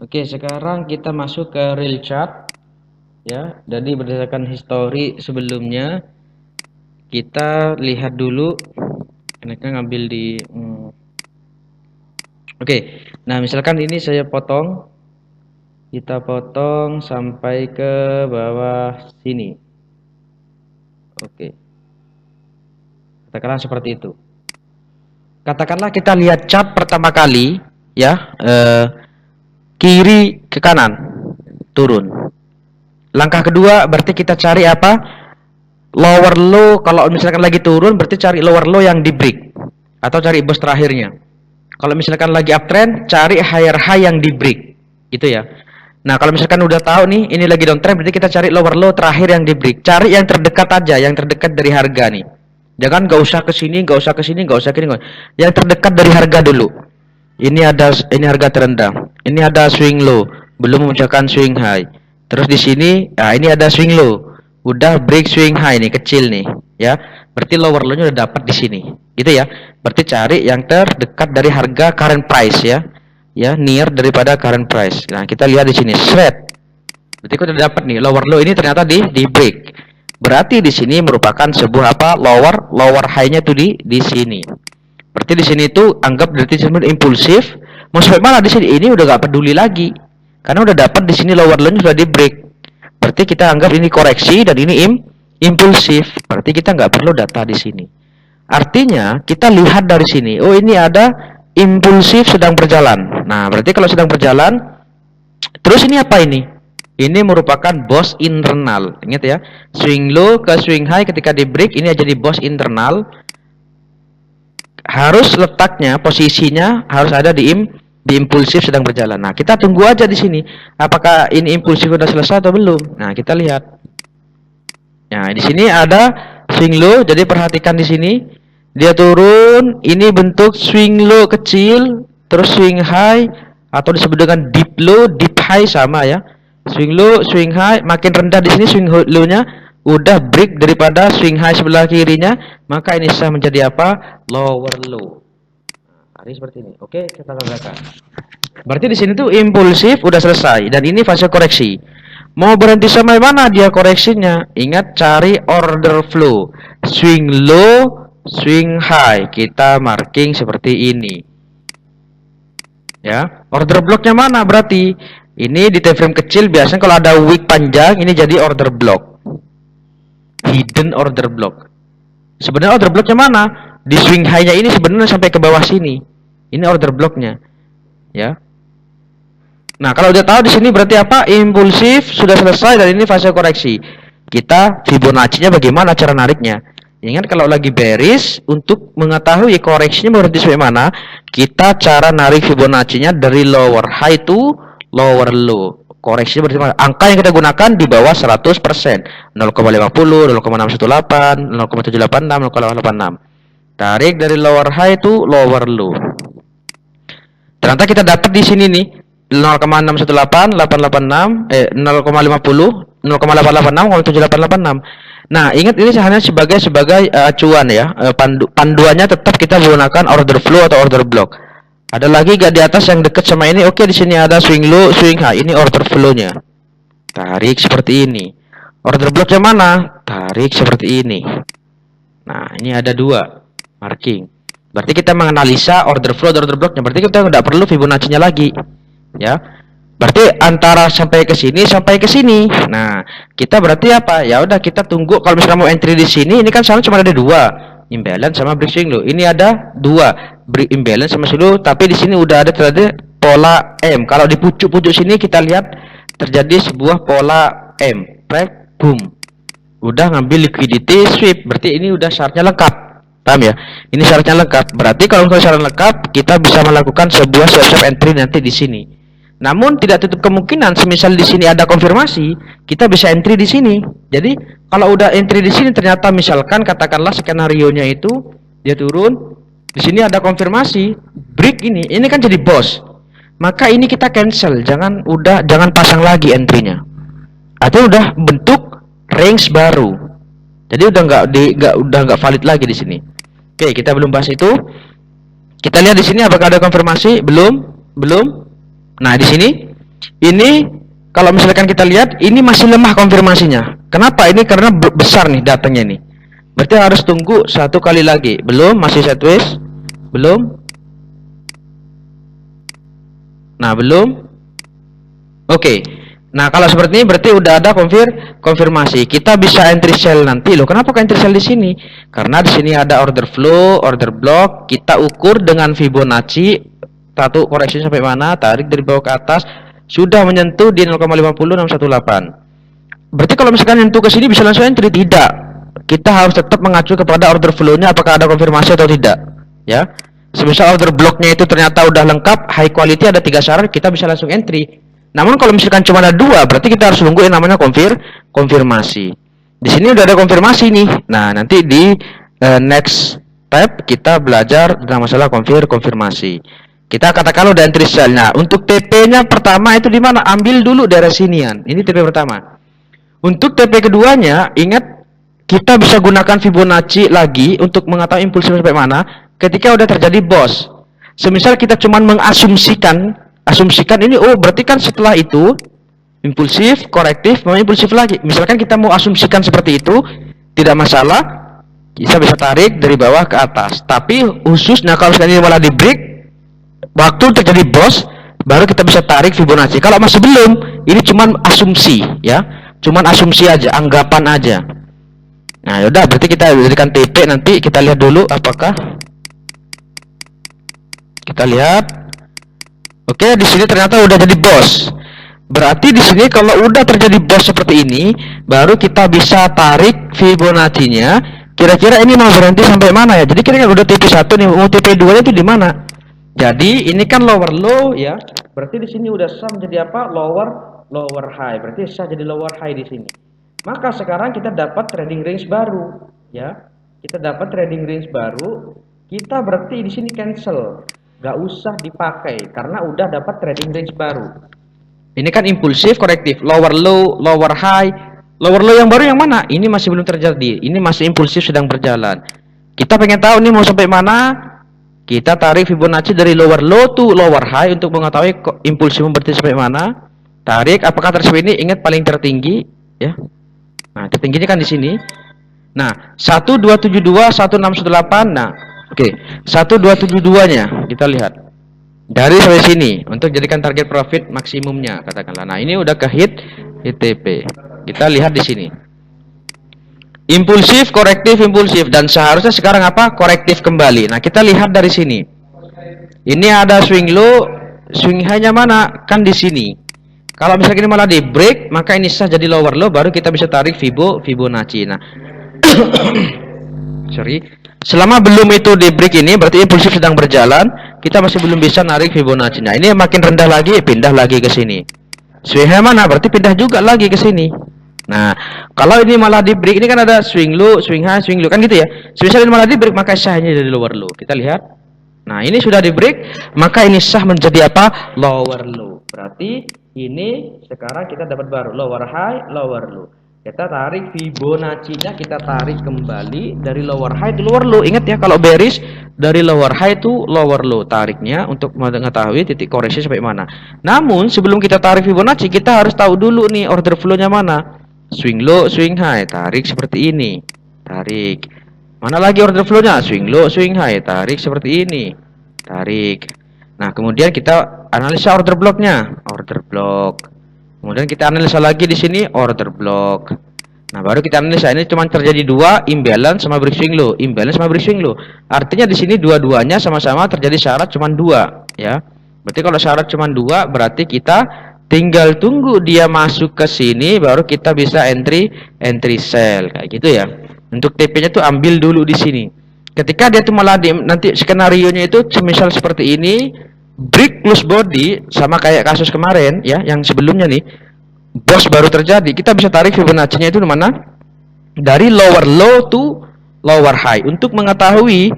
Oke, sekarang kita masuk ke real chart ya. Jadi berdasarkan histori sebelumnya kita lihat dulu. Enaknya ngambil di Oke. Nah, misalkan ini saya potong. Kita potong sampai ke bawah sini. Oke. Katakanlah seperti itu. Katakanlah kita lihat chart pertama kali ya, kiri ke kanan turun. Langkah kedua berarti kita cari apa? Lower low. Kalau misalkan lagi turun berarti cari lower low yang di break atau cari bos terakhirnya. Kalau misalkan lagi uptrend cari higher high yang di break gitu ya. Nah, kalau misalkan udah tahu nih ini lagi downtrend berarti kita cari lower low terakhir yang di break. Cari yang terdekat aja, yang terdekat dari harga nih. Jangan nggak usah ke sini, nggak usah ke sini, nggak usah ke sini. Yang terdekat dari harga dulu. Ini harga terendah. Ini ada swing low, belum memecahkan swing high. Terus di sini, nah ini ada swing low. Udah break swing high nih, kecil nih, ya. Berarti lower low-nya udah dapat di sini. Gitu ya. Berarti cari yang terdekat dari harga current price ya. Ya, near daripada current price. Nah, kita lihat di sini, shred. Berarti kita udah dapat nih, lower low ini ternyata di break. Berarti di sini merupakan sebuah apa? Lower high-nya tuh di sini. Berarti di sini tuh anggap berarti impulsif. Mau sampai mana di sini? Ini udah gak peduli lagi. Karena udah dapat di sini lower low-nya sudah di break. Berarti kita anggap ini koreksi dan ini impulsif. Berarti kita nggak perlu data di sini. Artinya kita lihat dari sini. Oh, ini ada impulsif sedang berjalan. Nah, berarti kalau sedang berjalan, terus ini apa ini? Ini merupakan boss internal. Ingat ya, swing low ke swing high ketika di break ini jadi boss internal. Harus letaknya, posisinya harus ada di impulsif sedang berjalan. Nah, kita tunggu aja di sini. Apakah ini impulsif sudah selesai atau belum? Nah, kita lihat. Nah, di sini ada swing low. Jadi perhatikan di sini. Dia turun. Ini bentuk swing low kecil. Terus swing high. Atau disebut dengan deep low, deep high sama ya. Swing low, swing high. Makin rendah di sini swing low-nya udah break daripada swing high sebelah kirinya. Maka ini sah menjadi apa? Lower low. Hari seperti ini. Oke, kita tanda-tandakan. Berarti di sini tuh impulsif udah selesai dan ini fase koreksi. Mau berhenti sampai mana dia koreksinya? Ingat cari order flow. Swing low, swing high. Kita marking seperti ini. Ya, order blocknya mana berarti? Ini di time frame kecil biasanya kalau ada wick panjang ini jadi order block. Hidden order block. Sebenarnya order blocknya mana? Di swing high-nya ini sebenarnya sampai ke bawah sini. Ini order blocknya, ya. Nah, kalau udah tahu di sini berarti apa? Impulsif sudah selesai dan ini fase koreksi. Kita Fibonacci-nya bagaimana cara nariknya? Ingat kalau lagi bearish untuk mengetahui koreksinya berhenti sampai mana, kita cara narik Fibonacci-nya dari lower high to lower low. Koreksinya berarti mana? Angka yang kita gunakan di bawah 100%. 0,50, 0,618, 0,786, 0,86. Tarik dari lower high to lower low. Ternyata kita dapat di sini nih 0,618, 886, 0,50, 0,886, 0,7886. Nah, ingat ini hanya sebagai acuan ya. Panduannya tetap kita menggunakan order flow atau order block. Ada lagi gak di atas yang dekat sama ini? Oke, di sini ada swing low, swing high. Ini order flow-nya. Tarik seperti ini. Order blocknya mana? Tarik seperti ini. Nah, ini ada dua marking. Berarti kita menganalisa order flow dan order blocknya. Berarti kita tidak perlu Fibonacci-nya lagi, ya. Berarti antara sampai ke sini sampai ke sini. Nah, kita berarti apa? Ya udah kita tunggu. Kalau misalnya mau entry di sini, ini kan soalnya cuma ada dua, imbalance sama break swing low. Ini ada dua, break imbalance sama swing low. Tapi di sini udah ada terjadi pola M. Kalau di pucuk-pucuk sini kita lihat terjadi sebuah pola M, prep, boom. Udah ngambil liquidity sweep. Berarti ini udah syaratnya lengkap. Paham ya? Ini syaratnya lengkap. Berarti kalau syarat lengkap, kita bisa melakukan sebuah siap-siap entry nanti di sini. Namun tidak tutup kemungkinan semisal di sini ada konfirmasi, kita bisa entry di sini. Jadi kalau udah entry di sini ternyata misalkan katakanlah skenario-nya itu dia turun, di sini ada konfirmasi, break ini kan jadi boss. Maka ini kita cancel, jangan pasang lagi entry-nya. Atau udah bentuk range baru. Jadi udah nggak valid lagi di sini. Oke, kita belum bahas itu. Kita lihat di sini apakah ada konfirmasi? Belum. Nah, di sini Ini kalau misalkan kita lihat ini masih lemah konfirmasinya. Kenapa? Ini karena besar nih datanya nih. Berarti harus tunggu satu kali lagi. Belum, masih sideways. Belum. Nah, belum. Oke. Nah, kalau seperti ini berarti udah ada konfirmasi. Kita bisa entry sell nanti loh. Kenapa entry sell di sini? Karena di sini ada order flow, order block. Kita ukur dengan Fibonacci. Satu koreksi sampai mana? Tarik dari bawah ke atas. Sudah menyentuh di 0,50618. Berarti kalau misalkan nyentuh ke sini bisa langsung entry? Tidak. Kita harus tetap mengacu kepada order flow-nya apakah ada konfirmasi atau tidak, ya. Semisal order blocknya itu ternyata udah lengkap, high quality, ada 3 syarat, kita bisa langsung entry. Namun kalau misalkan cuma ada 2, berarti kita harus nunggu yang namanya konfirmasi. Di sini udah ada konfirmasi nih. Nah, nanti di next tab kita belajar tentang masalah konfirmasi. Kita katakan udah entry sell. Nah, untuk TP-nya pertama itu di mana? Ambil dulu dari sinian. Ini TP pertama. Untuk TP keduanya, ingat kita bisa gunakan Fibonacci lagi untuk mengetahui impulsif sampai mana ketika udah terjadi boss. Semisal kita cuma mengasumsikan ini, oh berarti kan setelah itu impulsif, korektif, mau impulsif lagi. Misalkan kita mau asumsikan seperti itu, tidak masalah. Kita bisa tarik dari bawah ke atas. Tapi khususnya kalau sekali malah di break, waktu terjadi boss, baru kita bisa tarik Fibonacci. Kalau masih belum, ini cuman asumsi, ya, cuman asumsi aja, anggapan aja. Nah, yaudah, berarti kita jadikan TP nanti. Kita lihat dulu apakah. Kita lihat. Oke, di sini ternyata udah jadi boss. Berarti di sini kalau udah terjadi boss seperti ini, baru kita bisa tarik Fibonacci-nya. Kira-kira ini mau berhenti sampai mana ya? Jadi kira-kira udah TP1 nih, mau TP2 itu di mana? Jadi ini kan lower low ya. Berarti di sini udah sah menjadi apa? Lower high. Berarti sah jadi lower high di sini. Maka sekarang kita dapat trading range baru, ya. Kita dapat trading range baru. Kita berarti di sini cancel, nggak usah dipakai karena udah dapat trading range baru. Ini kan impulsif, korektif, lower low, lower high. Lower low yang baru yang mana? Ini masih belum terjadi. Ini masih impulsif sedang berjalan. Kita pengen tahu nih mau sampai mana? Kita tarik Fibonacci dari lower low to lower high untuk mengetahui impulsif berarti sampai mana. Tarik, apakah tersebut ini? Ingat paling tertinggi, ya. Nah, tertingginya kan di sini. Nah, 1272, 1618. Nah, oke. 1272-nya kita lihat. Dari sampai sini untuk jadikan target profit maksimumnya katakanlah. Nah, ini udah ke hit ITP. Kita lihat di sini. Impulsif, korektif, impulsif, dan seharusnya sekarang apa? Korektif kembali. Nah, kita lihat dari sini. Ini ada swing low, swing high-nya mana? Kan di sini. Kalau misalnya ini malah di break, maka ini sah jadi lower low, baru kita bisa tarik Fibonacci. Nah, sorry. Selama belum itu di break ini, berarti impulsif sedang berjalan, kita masih belum bisa narik Fibonacci. Nah, ini makin rendah lagi, pindah lagi ke sini. Swing high mana? Berarti pindah juga lagi ke sini. Nah, kalau ini malah di break, ini kan ada swing low, swing high, swing low, kan gitu ya. Misalnya ini malah di break, maka sahnya jadi lower low. Kita lihat. Nah, ini sudah di break, maka ini sah menjadi apa? Lower low. Berarti ini sekarang kita dapat baru lower high, lower low. Kita tarik Fibonacci-nya, kita tarik kembali dari lower high to lower low. Ingat ya, kalau bearish dari lower high to lower low tariknya untuk mengetahui titik koreksi sampai mana. Namun sebelum kita tarik Fibonacci, kita harus tahu dulu nih order flow-nya mana. Swing low, swing high, tarik seperti ini. Tarik. Mana lagi order flow-nya? Swing low, swing high, tarik seperti ini. Tarik. Nah, kemudian kita analisa order block-nya. Order block. Kemudian kita analisa lagi di sini order block. Nah, baru kita analisa ini cuma terjadi 2, imbalance sama break swing low, imbalance sama break swing low. Artinya di sini dua-duanya sama-sama terjadi syarat cuma 2, ya. Berarti kalau syarat cuma 2, berarti kita tinggal tunggu dia masuk ke sini, baru kita bisa entry sell kayak gitu ya. Untuk TP-nya tuh ambil dulu di sini. Ketika dia tuh malah nanti skenario-nya itu semisal seperti ini, break close body sama kayak kasus kemarin ya, yang sebelumnya nih, boss baru terjadi, kita bisa tarik Fibonacci-nya itu di mana? Dari lower low to lower high untuk mengetahui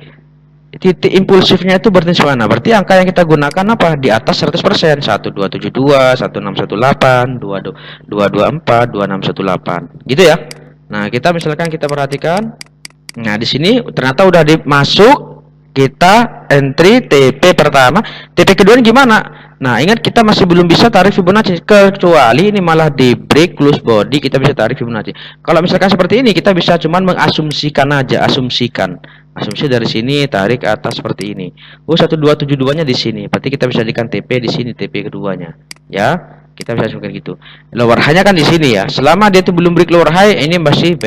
titik impulsifnya itu berarti mana. Berarti angka yang kita gunakan apa? Di atas 100%. 1272, 1618, 2224, 2618. Gitu ya. Nah, kita misalkan kita perhatikan. Nah, di sini ternyata udah dimasuk, kita entry TP pertama. TP kedua gimana? Nah, ingat kita masih belum bisa tarik Fibonacci kecuali ini malah di break close body kita bisa tarik Fibonacci. Kalau misalkan seperti ini kita bisa cuman mengasumsikan aja, asumsi dari sini tarik ke atas seperti ini. 1272-nya di sini. Berarti kita bisa jadikan TP di sini, TP keduanya. Ya, kita bisa asumsikan gitu. Lower high-nya kan di sini ya. Selama dia itu belum break lower high, ini masih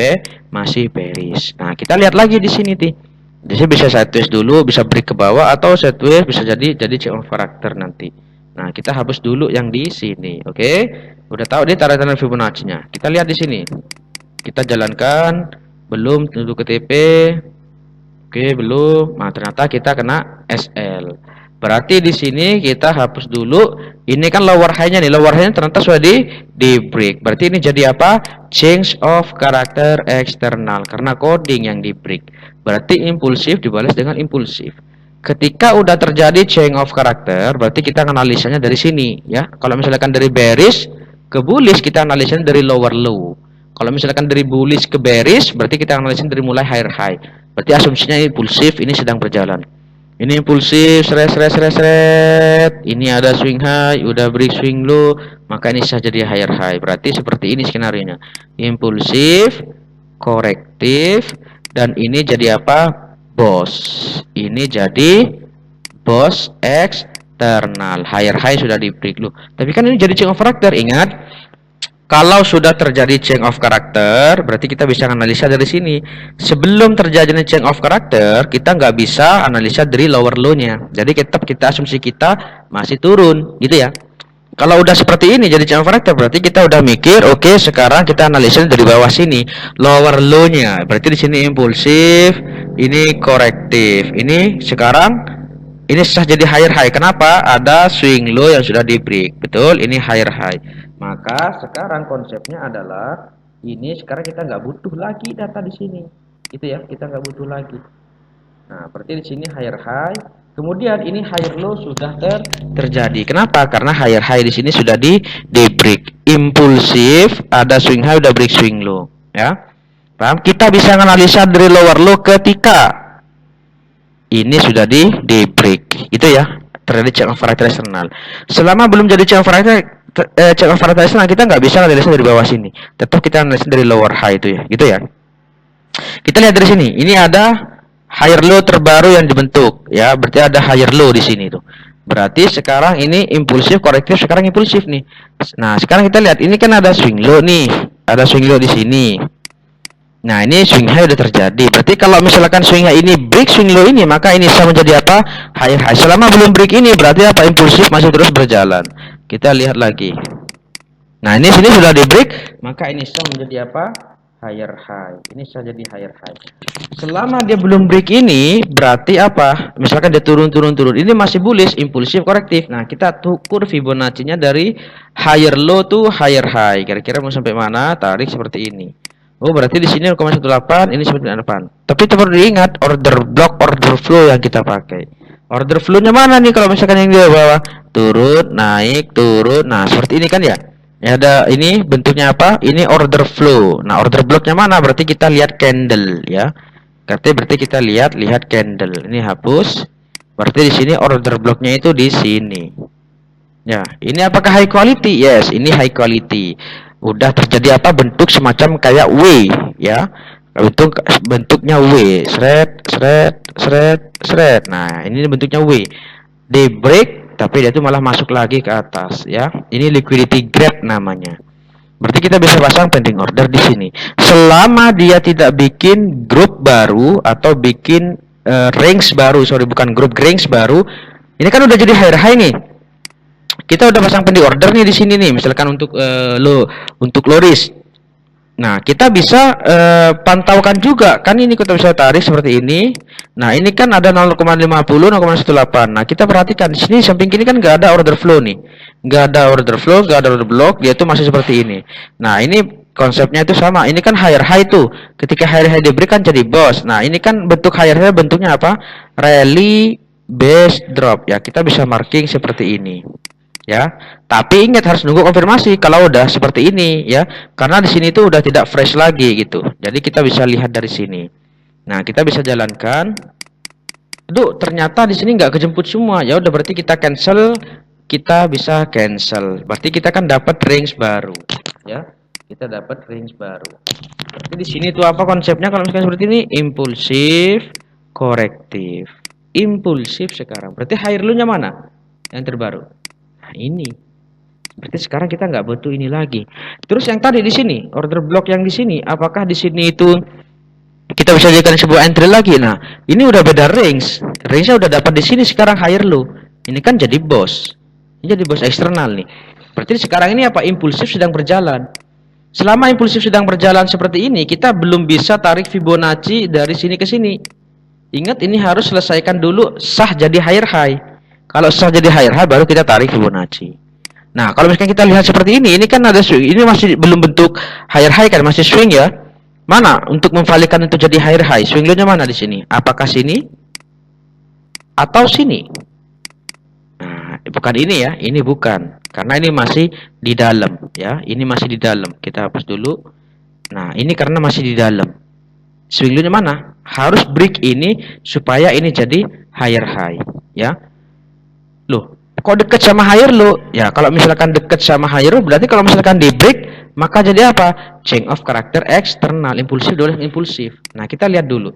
bearish. Nah, kita lihat lagi di sini nih. Di sini bisa sideways dulu, bisa break ke bawah atau sideways bisa jadi change of character nanti. Nah, kita hapus dulu yang di sini, oke? Udah tahu dia tanda-tanda Fibonacci-nya. Kita lihat di sini. Kita jalankan, belum tunduk ke TP. Oke, belum. Nah, ternyata kita kena SL. Berarti di sini kita hapus dulu. Ini kan lower high-nya nih. Lower high-nya ternyata sudah di break. Berarti ini jadi apa? Change of character eksternal karena coding yang di break. Berarti impulsif dibalas dengan impulsif. Ketika udah terjadi change of character, berarti kita analisanya dari sini ya. Kalau misalkan dari bearish ke bullish, kita analisanya dari lower low. Kalau misalkan dari bullish ke bearish, berarti kita analisanya dari mulai higher high. Berarti asumsinya impulsif ini sedang berjalan. Ini impulsif, seret. Ini ada swing high, udah break swing low, maka ini bisa jadi higher high. Berarti seperti ini skenarionya. Impulsif, korektif, dan ini jadi apa? Boss. Ini jadi boss eksternal. Higher high sudah di break low. Tapi kan ini jadi change of character. Ingat, kalau sudah terjadi change of character, berarti kita bisa analisa dari sini. Sebelum terjadi change of character, kita nggak bisa analisa dari lower low-nya. Jadi tetap kita asumsi kita masih turun, gitu ya. Kalau udah seperti ini jadi change of character, berarti kita udah mikir, oke, sekarang kita analisa dari bawah sini, lower low-nya. Berarti di sini impulsif, ini korektif. Ini sekarang ini susah jadi higher high. Kenapa? Ada swing low yang sudah di break. Betul, ini higher high. Maka sekarang konsepnya adalah ini sekarang kita nggak butuh lagi data di sini. Gitu ya, kita nggak butuh lagi. Nah, berarti di sini higher high. Kemudian ini higher low sudah terjadi. Kenapa? Karena higher high di sini sudah di break. Impulsif, ada swing high udah break swing low, ya. Paham? Kita bisa analisa dari lower low ketika ini sudah di break. Itu ya. Terjadi change of character eksternal. Selama belum jadi change of character eksternal, kita nggak bisa analisa dari bawah sini. Tetap kita analisa dari lower high itu ya. Gitu ya. Kita lihat dari sini. Ini ada higher low terbaru yang dibentuk ya, berarti ada higher low di sini tuh. Berarti sekarang ini impulsif, korektif, sekarang impulsif nih. Nah, sekarang kita lihat ini kan ada swing low nih. Ada swing low di sini. Nah, ini swing high udah terjadi. Berarti kalau misalkan swing high ini break swing low ini, maka ini bisa menjadi apa? Higher high. Selama belum break ini berarti apa? Impulsif masih terus berjalan. Kita lihat lagi. Nah, ini sini sudah di break, maka ini bisa menjadi apa? Higher high. Ini bisa jadi higher high. Selama dia belum break ini, berarti apa? Misalkan dia turun. Ini masih bullish, impulsif, korektif. Nah, kita ukur Fibonacci-nya dari higher low to higher high. Kira-kira mau sampai mana? Tarik seperti ini. Oh, berarti di sini 0,18, ini 0,8. Tapi perlu diingat order block, order flow yang kita pakai. Order flow-nya mana nih kalau misalkan yang di bawah? Turun, naik, turun. Nah, seperti ini kan ya? Ya, ada ini bentuknya apa? Ini order flow. Nah, order blocknya mana? Berarti kita lihat candle ya. Berarti kita lihat candle. Ini hapus. Berarti di sini order blocknya itu di sini. Ya, ini apakah high quality? Yes, ini high quality. Udah terjadi apa? Bentuk semacam kayak W ya. Bentuknya W. Seret. Nah, ini bentuknya W. Di break tapi dia tuh malah masuk lagi ke atas ya. Ini liquidity gap namanya. Berarti kita bisa pasang pending order di sini. Selama dia tidak bikin grup baru atau bikin range baru, bukan grup, range baru. Ini kan udah jadi higher high nih. Kita udah pasang pending order nih di sini nih, misalkan untuk low risk. Nah, kita bisa pantaukan juga. Kan ini kita bisa tarik seperti ini. Nah, ini kan ada 0,50, 0,18. Nah, kita perhatikan di sini samping kiri kan nggak ada order flow nih. Nggak ada order flow, nggak ada order block, dia tuh masih seperti ini. Nah, ini konsepnya itu sama. Ini kan higher high tuh. Ketika higher high diberikan jadi boss. Nah, ini kan bentuk higher high bentuknya apa? Rally base drop. Ya, kita bisa marking seperti ini. Ya, tapi ingat harus nunggu konfirmasi kalau udah seperti ini ya, karena di sini tuh udah tidak fresh lagi gitu. Jadi kita bisa lihat dari sini. Nah, kita bisa jalankan. Aduh, ternyata di sini nggak kejemput semua. Ya udah berarti kita cancel kita bisa cancel. Berarti kita kan dapat range baru, ya. Kita dapat range baru. Berarti di sini tuh apa konsepnya kalau misalkan seperti ini? Impulsif, korektif. Impulsif sekarang. Berarti higher low-nya mana? Yang terbaru. Nah, ini. Berarti sekarang kita nggak butuh ini lagi. Terus yang tadi di sini, order block yang di sini, apakah di sini itu kita bisa jadikan sebuah entry lagi? Nah, ini udah beda range. Range-nya udah dapat di sini sekarang higher low. Ini kan jadi boss. Ini jadi bos eksternal nih. Berarti sekarang ini apa? Impulsif sedang berjalan. Selama impulsif sedang berjalan seperti ini, kita belum bisa tarik Fibonacci dari sini ke sini. Ingat, ini harus selesaikan dulu sah jadi higher high. Kalau sah jadi higher high, baru kita tarik Fibonacci. Nah, kalau misalkan kita lihat seperti ini kan ada swing. Ini masih belum bentuk higher high kan, masih swing ya. Mana untuk memvalikan itu jadi higher high? Swing low-nya mana di sini? Apakah sini atau sini? Bukan ini ya, ini bukan, karena ini masih di dalam ya, ini masih di dalam. Kita hapus dulu. Nah, ini karena masih di dalam. Swing low-nya mana? Harus break ini supaya ini jadi higher high ya. Loh, kok deket sama higher low? Ya, kalau misalkan deket sama higher low berarti kalau misalkan di break maka jadi apa? Change of karakter eksternal, impulsif doleh impulsif. Nah, kita lihat dulu.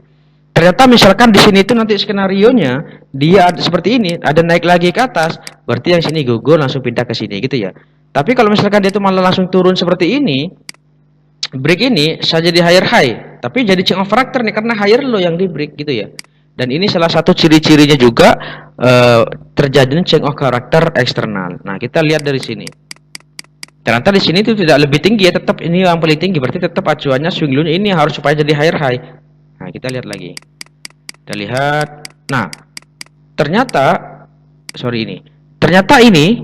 Ternyata misalkan di sini itu nanti skenarionya dia ada seperti ini, ada naik lagi ke atas, berarti yang sini gugur langsung pindah ke sini gitu ya. Tapi kalau misalkan dia itu malah langsung turun seperti ini, break ini bisa jadi higher high, tapi jadi change of karakter nih karena higher low yang di break gitu ya. Dan ini salah satu ciri-cirinya juga terjadinya change of karakter eksternal. Nah, kita lihat dari sini. Ternyata di sini itu tidak lebih tinggi ya, tetap ini yang paling tinggi, berarti tetap acuannya swing low ini harus supaya jadi higher high. Nah, kita lihat lagi. Kita lihat. Nah, ternyata ini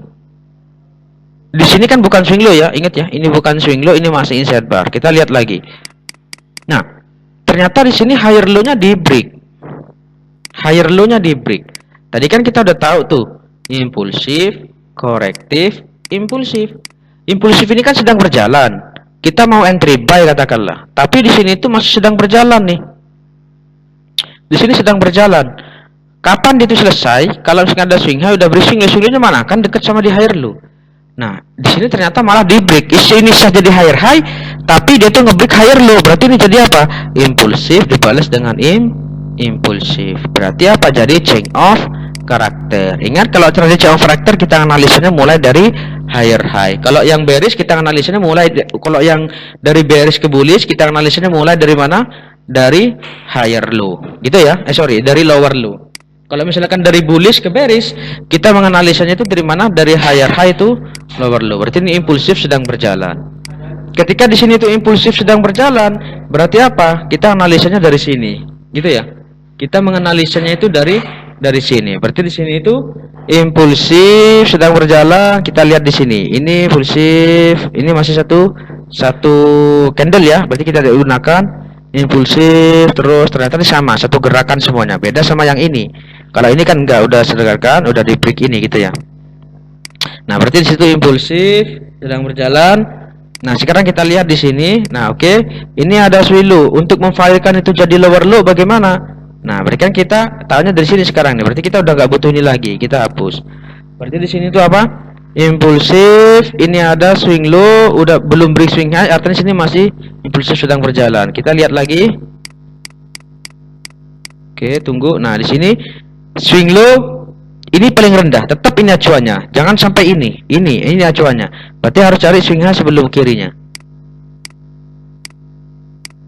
di sini kan bukan swing low ya. Ingat ya, ini bukan swing low, ini masih inside bar. Kita lihat lagi. Nah, ternyata di sini higher low-nya di break. Higher low-nya di break. Tadi kan kita udah tahu tuh, impulsif, korektif, impulsif. Impulsif ini kan sedang berjalan. Kita mau entry buy katakanlah. Tapi di sini itu masih sedang berjalan nih. Di sini sedang berjalan. Kapan dia itu selesai? Kalau misalkan ada swing high udah beri swing low-nya mana? Kan dekat sama di higher low. Nah, di sini ternyata malah di break. Ini sah jadi higher high, tapi dia tuh nge-break higher low. Berarti ini jadi apa? Impulsif dibalas dengan impulsif. Berarti apa? Jadi change of karakter. Ingat, kalau terjadi change of karakter kita analisanya mulai dari higher high. Kalau yang bearish kita analisanya mulai, kalau yang dari bearish ke bullish kita analisanya mulai dari mana? Dari higher low gitu ya, dari lower low. Kalau misalkan dari bullish ke bearish kita menganalisanya itu dari mana? Dari higher high itu lower low. Berarti ini impulsif sedang berjalan. Ketika di sini itu impulsif sedang berjalan, berarti apa? Kita analisanya dari sini gitu ya. Kita menganalisanya itu dari sini. Berarti di sini itu impulsif sedang berjalan. Kita lihat di sini. Ini impulsif, ini masih satu candle ya. Berarti kita gunakan impulsif terus, ternyata ini sama, satu gerakan semuanya. Beda sama yang ini. Kalau ini kan enggak, udah sedangkan udah di break ini gitu ya. Nah, berarti di situ impulsif sedang berjalan. Nah, sekarang kita lihat di sini. Nah, oke. Ini ada swing low. Untuk memfilkan itu jadi lower low bagaimana? Nah, berarti kan kita tahunya dari sini sekarang nih. Berarti kita udah nggak butuh ini lagi. Kita hapus. Berarti di sini itu apa? Impulsif, ini ada swing low, udah belum break swing high, artinya sini masih impulsif sedang berjalan. Kita lihat lagi. Oke, tunggu. Nah, di sini swing low ini paling rendah, tetap ini acuannya. Jangan sampai ini acuannya. Berarti harus cari swing high sebelum kirinya.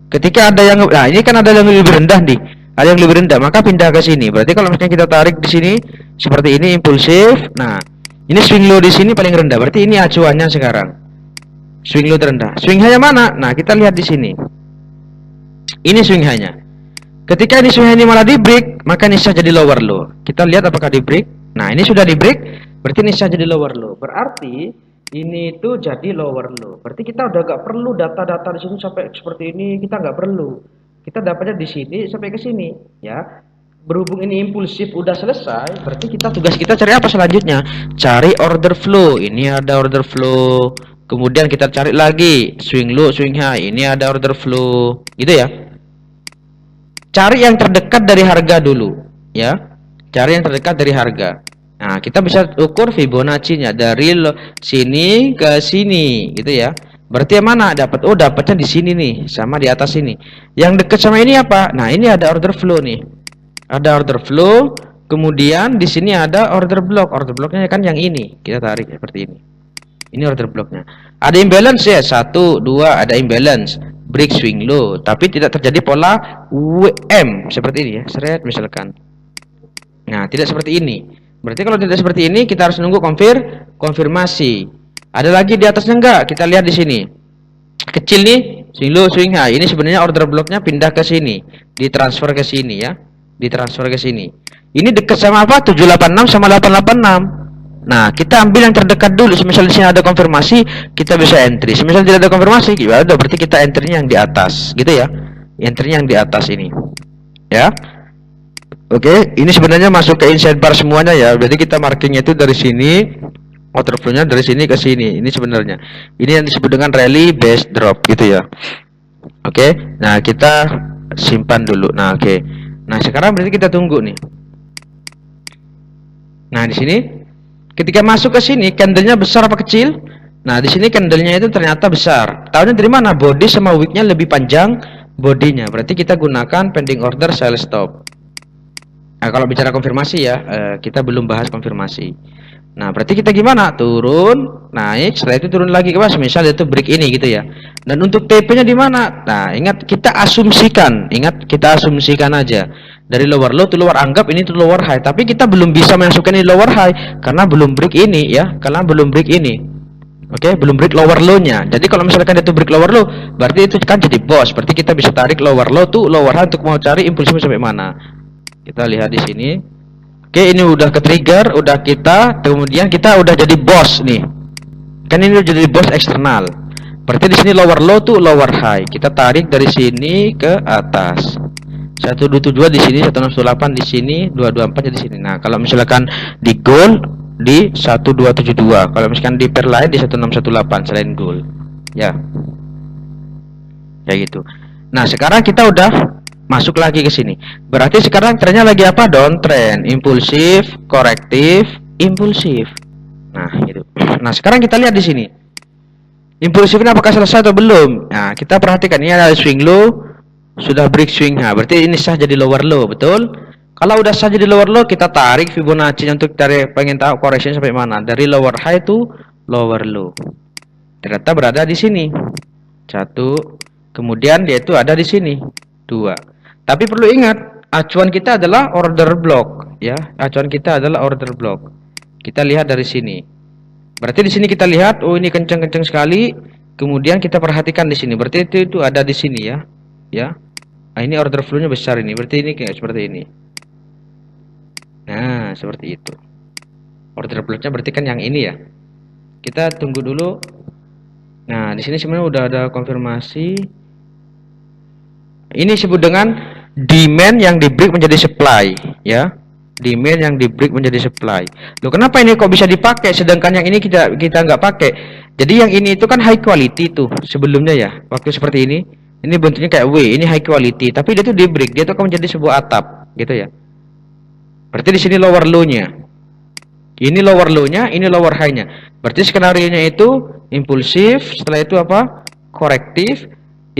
Ketika ada yang, nah ini kan ada yang lebih rendah nih. Ada yang lebih rendah, maka pindah ke sini. Berarti kalau misalnya kita tarik di sini seperti ini impulsif. Nah, ini swing low di sini paling rendah. Berarti ini acuannya sekarang. Swing low terendah. Swing high-nya mana? Nah, kita lihat di sini. Ini swing high-nya. Ketika ini swing high ini malah di break, maka ini sah jadi lower low. Kita lihat apakah di break. Nah, ini sudah di break, berarti ini sah jadi lower low. Berarti ini itu jadi lower low. Berarti kita udah gak perlu data-data di sini sampai seperti ini, kita nggak perlu. Kita dapatnya di sini sampai ke sini, ya. Berhubung ini impulsif udah selesai, berarti tugas kita cari apa selanjutnya? Cari order flow. Ini ada order flow. Kemudian kita cari lagi swing low, swing high. Ini ada order flow, gitu ya. Cari yang terdekat dari harga dulu, ya. Cari yang terdekat dari harga. Nah, kita bisa ukur Fibonacci-nya dari sini ke sini gitu ya. Berarti yang mana dapat? Oh, dapatnya di sini nih, sama di atas ini. Yang dekat sama ini apa? Nah, ini ada order flow nih. Ada order flow, kemudian di sini ada order block. Order blocknya kan yang ini. Kita tarik seperti ini. Ini order blocknya. Ada imbalance ya, 1, 2, ada imbalance. Break swing low, tapi tidak terjadi pola WM seperti ini ya. Seret misalkan. Nah, tidak seperti ini. Berarti kalau tidak seperti ini, kita harus nunggu konfirmasi. Ada lagi di atasnya enggak? Kita lihat di sini. Kecil nih, swing low, swing high. Ini sebenarnya order blocknya pindah ke sini, ditransfer ke sini ya. Ditransfer ke sini. Ini dekat sama apa? 786 sama 886. Nah, kita ambil yang terdekat dulu. Semisal di sini ada konfirmasi, kita bisa entry. Semisal tidak ada konfirmasi, ya udah berarti kita entry-nya yang di atas, gitu ya. Entry-nya yang di atas ini. Ya. Oke, ini sebenarnya masuk ke inside bar semuanya ya. Berarti kita markingnya itu dari sini, order flow-nya dari sini ke sini. Ini sebenarnya. Ini yang disebut dengan rally base drop gitu ya. Oke. Nah, kita simpan dulu. Nah, oke. Nah, sekarang berarti kita tunggu nih. Nah, di sini ketika masuk ke sini, candlenya besar apa kecil? Nah, di sini candlenya itu ternyata besar. Tahunya dari mana? Body sama wicknya lebih panjang bodinya. Berarti kita gunakan pending order sell stop. Nah, kalau bicara konfirmasi ya, kita belum bahas konfirmasi. Nah, berarti kita gimana? Turun, naik, setelah itu turun lagi ke bawah. Misal itu break ini gitu ya. Dan untuk TP-nya di mana? Nah, ingat kita asumsikan, aja. Dari lower low to lower, anggap ini to lower high, tapi kita belum bisa masukkan ini lower high karena belum break ini ya, karena belum break ini. Oke, belum break lower low-nya. Jadi kalau misalkan itu break lower low, berarti itu kan jadi boss. Berarti kita bisa tarik lower low to lower high untuk mau cari impulsnya sampai mana. Kita lihat di sini. Oke, ini udah ke trigger, udah kemudian kita udah jadi boss nih. Kan ini udah jadi boss eksternal. Berarti di sini lower low to lower high. Kita tarik dari sini ke atas. 122 di sini, 168 di sini, 224 di sini. Nah, kalau misalkan di gold di 1272, kalau misalkan di pair lain di 1618 selain gold. Ya. Kayak gitu. Nah, sekarang kita udah masuk lagi ke sini. Berarti sekarang trennya lagi apa? Downtrend, impulsif, korektif, impulsif. Nah, gitu. Nah, sekarang kita lihat di sini. Impulsifnya apakah selesai atau belum? Nah, kita perhatikan ini ada swing low, sudah break swing. Nah, berarti ini sah jadi lower low, betul? Kalau udah sah jadi lower low, kita tarik Fibonacci untuk cari pengen tahu correction sampai mana. Dari lower high to lower low. Ternyata berada di sini. 1. Kemudian dia itu ada di sini. 2. Tapi perlu ingat, acuan kita adalah order block, ya. Acuan kita adalah order block. Kita lihat dari sini. Berarti di sini kita lihat, oh ini kencang-kencang sekali. Kemudian kita perhatikan di sini. Berarti itu ada di sini ya, ya. Nah, ini order flow-nya besar ini. Berarti ini kayak seperti ini. Nah, seperti itu. Order block-nya berarti kan yang ini ya. Kita tunggu dulu. Nah, di sini sebenarnya udah ada konfirmasi. Ini disebut dengan demand yang di break menjadi supply, ya. Demand yang di break menjadi supply. Loh, kenapa ini kok bisa dipakai sedangkan yang ini kita nggak pakai? Jadi yang ini itu kan high quality tuh sebelumnya ya. Waktu seperti ini bentuknya kayak W, ini high quality, tapi dia tuh di break, dia tuh akan menjadi sebuah atap, gitu ya. Berarti di sini lower low-nya. Ini lower low-nya, ini lower high-nya. Berarti skenario-nya itu impulsif, setelah itu apa? Korektif,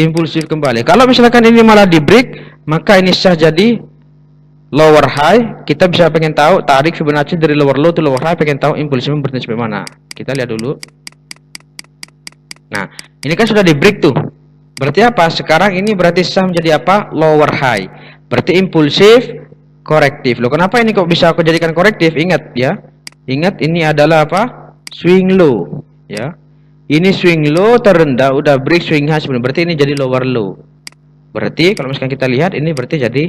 impulsif kembali. Kalau misalkan ini malah di break, maka ini sah jadi lower high. Kita bisa pengen tahu tarik Fibonacci dari lower low to lower high, pengen tahu impulsifnya berhenti sampai mana. Kita lihat dulu. Nah, ini kan sudah di break tuh. Berarti apa? Sekarang ini berarti sah menjadi apa? Lower high. Berarti impulsif, korektif. Loh, kenapa ini kok bisa aku jadikan korektif? Ingat ya. Ingat ini adalah apa? Swing low, ya. Ini swing low terendah, udah break swing high sebenarnya. Berarti ini jadi lower low. Berarti kalau misalkan kita lihat ini berarti jadi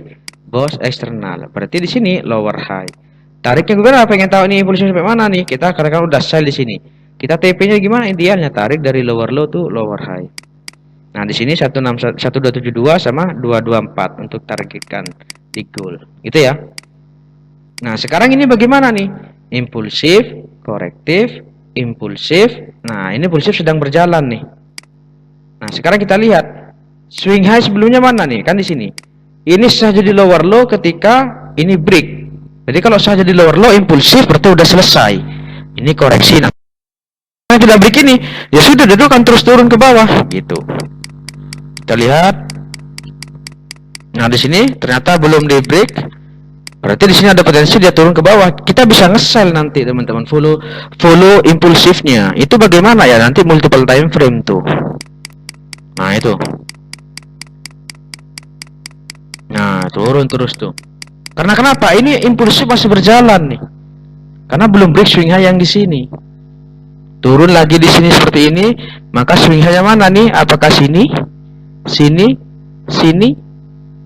boss eksternal. Berarti di sini lower high. Tariknya gue pengen tahu ini impulsnya sampai mana nih? Kita karena udah sell di sini. Kita TP-nya gimana? Idealnya tarik dari lower low to lower high. Nah, di sini 1272 sama 224 untuk targetkan di goal. Gitu ya. Nah, sekarang ini bagaimana nih? Impulsif, korektif, impulsif. Nah, ini impulsif sedang berjalan nih. Nah, sekarang kita lihat swing high sebelumnya mana nih? Kan di sini. Ini sah jadi lower low ketika ini break. Jadi kalau saya jadi lower low impulsif berarti udah selesai. Ini koreksi. Nah, tidak break ini, ya sudah dia akan terus turun ke bawah gitu. Kita lihat. Nah, di sini ternyata belum di break. Berarti di sini ada potensi dia turun ke bawah. Kita bisa nge-sell nanti teman-teman, follow impulsifnya. Itu bagaimana ya? Nanti multiple time frame tuh. Nah, itu. Nah, turun terus tuh. Karena kenapa? Ini impulsif masih berjalan nih. Karena belum break swing high yang di sini. Turun lagi di sini seperti ini, maka swing high mana nih? Apakah sini? Sini? Sini?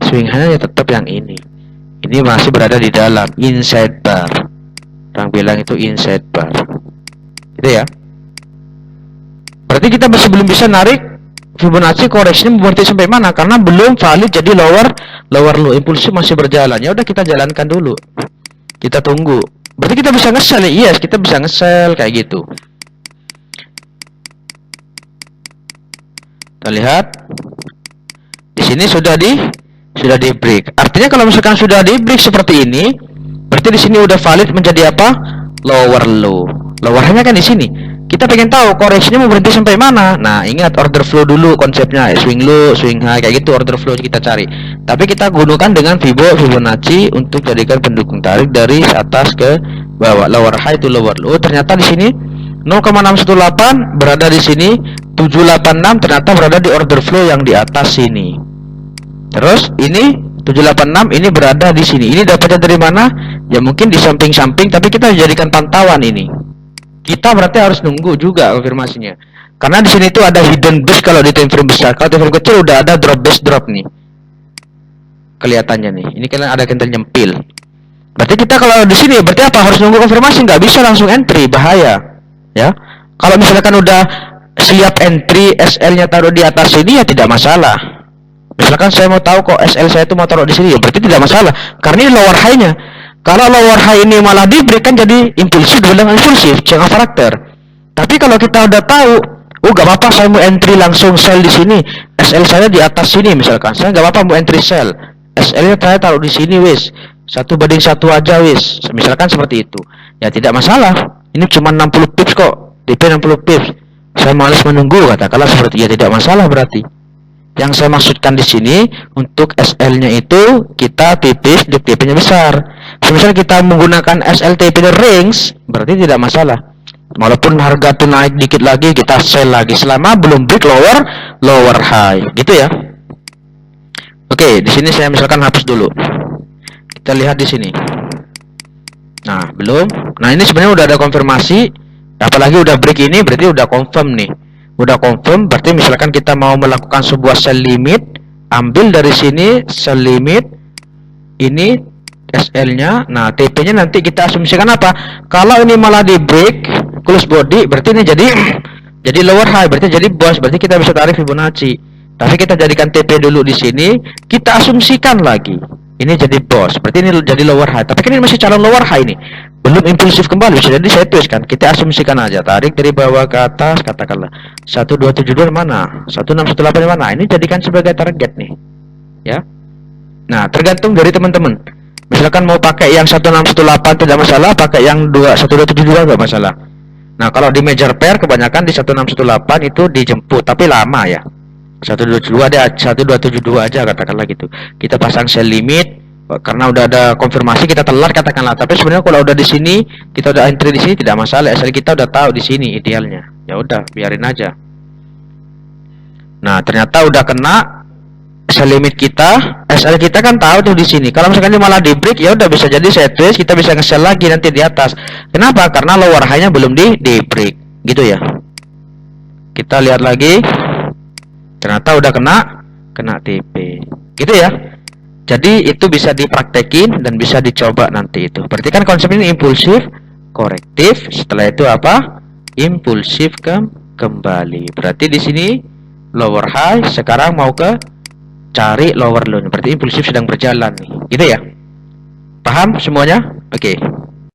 Swing high tetap yang ini. Ini masih berada di dalam inside bar. Orang bilang itu inside bar. Gitu ya. Berarti kita masih belum bisa narik Fibonacci koreksinya berhenti sampai mana? Karena belum valid jadi lower low. Impulsif masih berjalan. Ya udah kita jalankan dulu. Kita tunggu. Berarti kita bisa nge-sell ya? Yes, kita bisa nge-sell kayak gitu. Kita lihat. Di sini sudah di break. Artinya kalau misalkan sudah di break seperti ini, berarti di sini udah valid menjadi apa? Lower low. Lower high-nya kan di sini. Kita pengen tahu koreksinya mau berhenti sampai mana. Nah, ingat order flow dulu konsepnya. Swing low, swing high kayak gitu order flow kita cari. Tapi kita gunakan dengan Fibonacci untuk jadikan pendukung tarik dari atas ke bawah. Lower high to lower low. Ternyata di sini 0,618 berada di sini, 786 ternyata berada di order flow yang di atas sini. Terus ini 786 ini berada di sini. Ini dapatnya dari mana? Ya mungkin di samping-samping, tapi kita jadikan pantauan ini. Kita berarti harus nunggu juga konfirmasinya. Karena di sini tuh ada hidden base kalau di time frame besar. Kalau time frame kecil udah ada drop base drop nih. Kelihatannya nih. Ini kalian ada kental nyempil. Berarti kita kalau di sini berarti apa? Harus nunggu konfirmasi, nggak bisa langsung entry, bahaya. Ya. Kalau misalkan udah siap entry, SL-nya taruh di atas sini ya tidak masalah. Misalkan saya mau tahu kok SL saya itu mau taruh di sini, ya berarti tidak masalah. Karena ini lower high-nya. Kalau lower high ini malah di break kan jadi impulsif dengan impulsif, jangan karakter. Tapi kalau kita udah tahu, oh gak apa-apa saya mau entry langsung sell di sini, SL saya di atas sini misalkan, saya gak apa-apa mau entry sell, SL-nya saya taruh di sini wis, 1:1 aja wis, misalkan seperti itu, ya tidak masalah. Ini cuma 60 pips kok, DP 60 pips. Saya malas menunggu katakanlah seperti ya tidak masalah berarti. Yang saya maksudkan di sini untuk SL-nya itu kita tipis, DP-nya besar. Misalnya kita menggunakan SLTP range, berarti tidak masalah. Walaupun harga tuh naik dikit lagi, kita sell lagi selama belum break lower high, gitu ya. Oke, di sini saya misalkan hapus dulu. Kita lihat di sini. Nah, belum. Nah, ini sebenarnya udah ada konfirmasi. Apalagi udah break ini berarti udah confirm nih. Udah confirm, berarti misalkan kita mau melakukan sebuah sell limit, ambil dari sini sell limit, ini SL-nya, nah TP-nya nanti kita asumsikan apa? Kalau ini malah di break, close body, berarti ini jadi lower high, berarti jadi boss, berarti kita bisa tarik Fibonacci. Tapi kita jadikan TP dulu di sini, kita asumsikan lagi, ini jadi boss, berarti ini jadi lower high. Tapi kan ini masih calon lower high nih, belum impulsif kembali, bisa jadi saya twist kan. Kita asumsikan aja, tarik dari bawah ke atas, katakanlah 1272 mana, 1618 mana. Ini jadikan sebagai target nih, ya. Nah, tergantung dari teman-teman. Misalkan mau pakai yang 1618 tidak masalah, pakai yang 1272 enggak masalah. Nah, kalau di major pair kebanyakan di 1618 itu dijemput, tapi lama ya. 1272 ada 1272 aja katakanlah gitu. Kita pasang sell limit karena udah ada konfirmasi, kita telat katakanlah. Tapi sebenarnya kalau udah di sini, kita udah entry di sini tidak masalah. SL kita udah tahu di sini idealnya. Ya udah, biarin aja. Nah, ternyata udah kena sell limit kita, SL kita kan tahu tuh di sini. Kalau misalkan ini malah di break, ya udah bisa jadi set twist, kita bisa nge-sell lagi nanti di atas. Kenapa? Karena lower high-nya belum di break, gitu ya. Kita lihat lagi. Ternyata udah kena TP. Gitu ya. Jadi itu bisa dipraktekin dan bisa dicoba nanti itu. Berarti kan konsep ini impulsif, korektif, setelah itu apa? Impulsif kembali. Berarti di sini lower high, sekarang mau ke cari lower low, berarti impulsif sedang berjalan nih. Gitu ya. Paham semuanya? Oke.